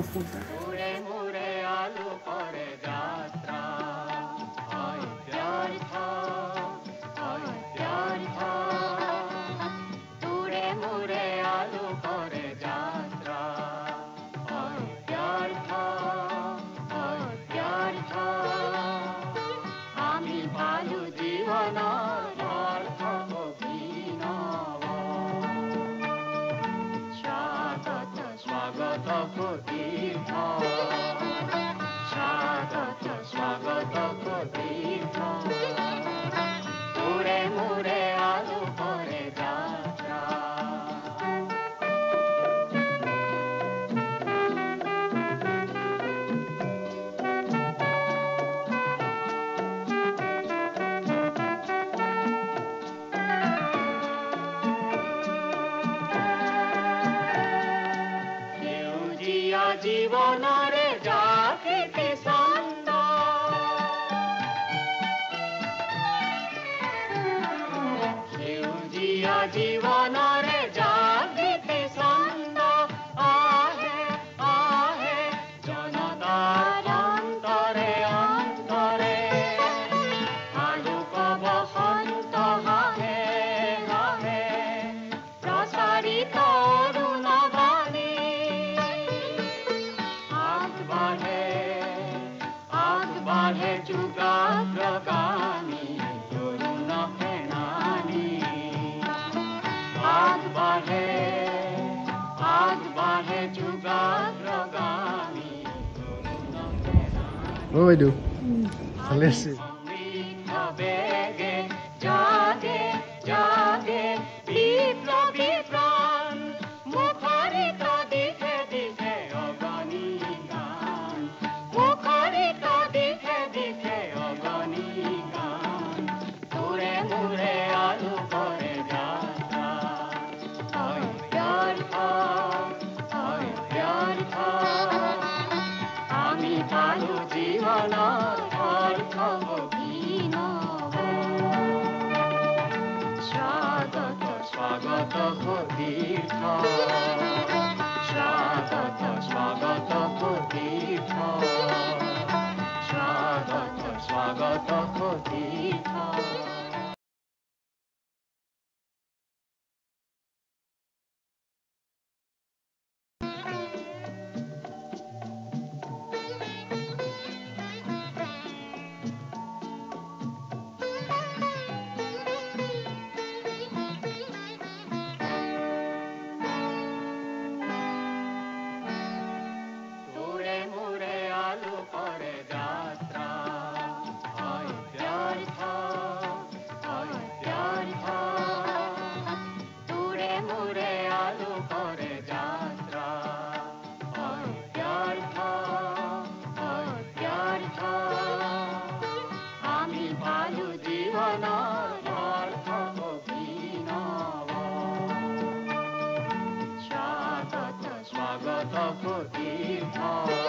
facultad. জীবনৰে Jagriti ছন্দ সেউজীয়া জীবনৰে জাগৃতি ছন্দ আহে আহে জনতাৰ অন্তৰে অন্তৰে আলোক বসন্ত হাহে হাহে প্ৰচাৰিত যুগাগ্রগামী তরুণ সেনানী আগবাঢ়ে যুগাগ্রগামী তরুণ সেনানী ও বাইদেউ ভালে আছে সমৃদ্ধ বেগে জাগে জাগে বিপ্লবী প্ৰাণ মুখৰিত দিশে দিশে অগণি গান মুখৰিত দিশে দিশে অগণি গান তোৰে মোৰে আলোকৰে যাত্ৰা অব্যৰ্থ অব্যৰ্থ আমি পালো জীৱনৰ অৰ্থ অভিনৱ স্বাগত স্বাগত তীৰ্থ স্বাগত স্বাগত তীৰ্থ স্বাগত স্বাগত তীৰ্থ স্বাগত স্বাগত তীৰ্থ